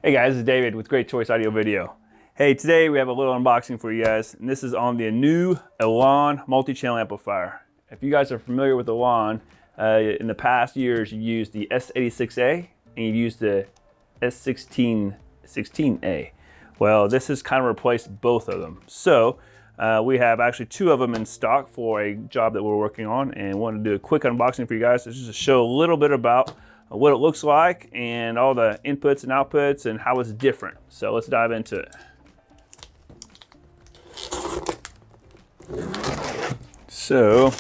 Hey guys, this is David with Great Choice Audio Video. Hey, today we have a little unboxing for you guys, and this is on the new ELAN multi-channel amplifier. If you guys are familiar with ELAN, in the past years you used the S86A and you used the S16A. Well, this has kind of replaced both of them. So we have actually two of them in stock for a job that we're working on, and wanted to do a quick unboxing for you guys just to show a little bit about what it looks like and all the inputs and outputs and how it's different. So let's dive into it. So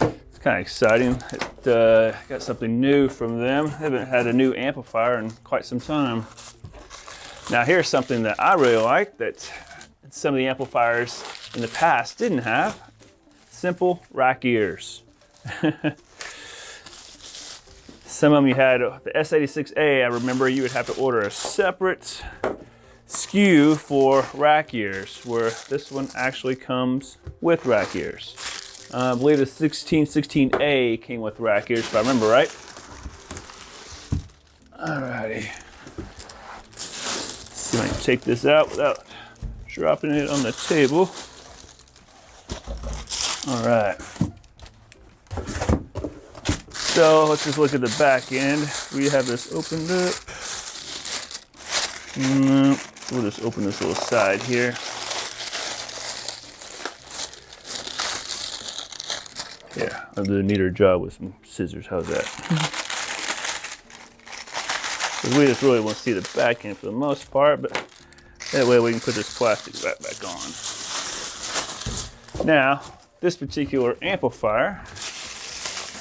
it's kind of exciting. Got something new from them. Haven't had a new amplifier in quite some time. Now here's something that I really like that some of the amplifiers in the past didn't have. Simple rack ears. Some of them you had the S86A, I remember you would have to order a separate SKU for rack ears, where this one actually comes with rack ears. I believe the 1616A came with rack ears, if I remember right. Alrighty. Let's see if I can take this out without dropping it on the table. Alright. So let's just look at the back end. We have this opened up. We'll just open this little side here. Yeah, I'll do a neater job with some scissors. How's that? Because we just really want to see the back end for the most part, but that way we can put this plastic back on. Now, this particular amplifier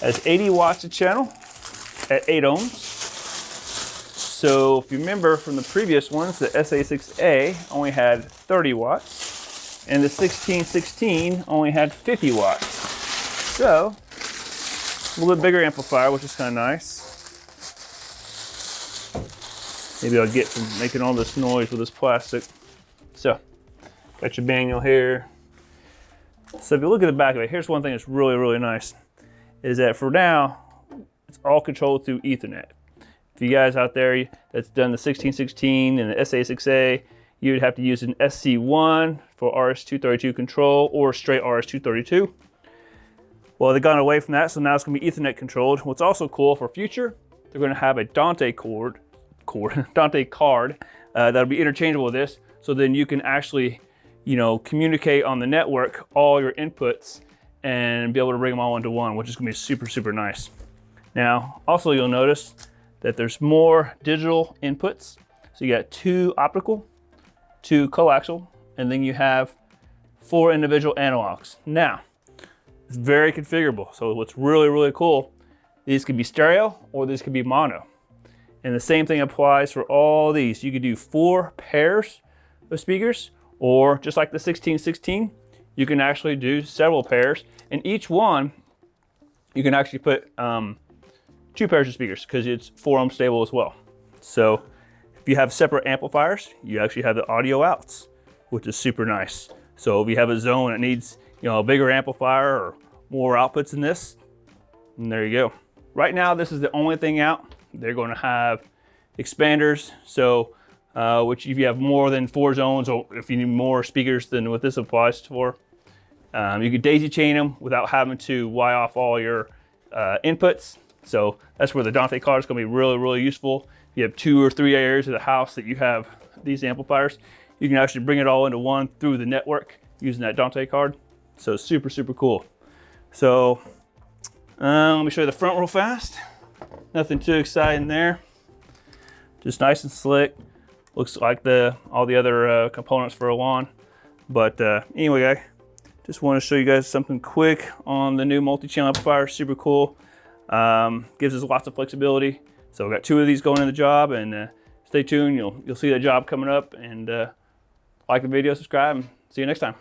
has 80 watts of channel at 8 ohms. So if you remember from the previous ones, the SA6A only had 30 watts and the 1616 only had 50 watts. So a little bit bigger amplifier, which is kind of nice. Maybe I'll get from making all this noise with this plastic. So got your manual here. So if you look at the back of it, here's one thing that's really, really nice. Is that for now, it's all controlled through Ethernet. If you guys out there that's done the 1616 and the SA6A, you would have to use an SC1 for RS-232 control or straight RS-232. Well, they've gone away from that, so now it's going to be Ethernet controlled. What's also cool for future, they're going to have a Dante Card that'll be interchangeable with this, so then you can actually, communicate on the network all your inputs and be able to bring them all into one, which is gonna be super, super nice. Now, also you'll notice that there's more digital inputs. So you got 2 optical, 2 coaxial, and then you have 4 individual analogs. Now, it's very configurable. So what's really, really cool, these could be stereo or these could be mono. And the same thing applies for all these. You could do 4 pairs of speakers, or just like the 1616, you can actually do several pairs, and each one you can actually put 2 pairs of speakers because it's 4 ohm stable as well. So if you have separate amplifiers, you actually have the audio outs, which is super nice. So if you have a zone that needs a bigger amplifier or more outputs in this, and there you go. Right now this is the only thing out. They're going to have expanders, so which if you have more than 4 zones, or if you need more speakers than what this applies for, you can daisy chain them without having to wire off all your inputs. So that's where the Dante Card is going to be really, really useful. If you have 2 or 3 areas of the house that you have these amplifiers, you can actually bring it all into one through the network using that Dante Card. So super, super cool. So let me show you the front real fast. Nothing too exciting there. Just nice and slick. Looks like all the other components for ELAN. But anyway, guys, just want to show you guys something quick on the new multi-channel amplifier. Super cool. Gives us lots of flexibility. So we got 2 of these going in the job, and stay tuned. You'll see that job coming up. And like the video, subscribe, and see you next time.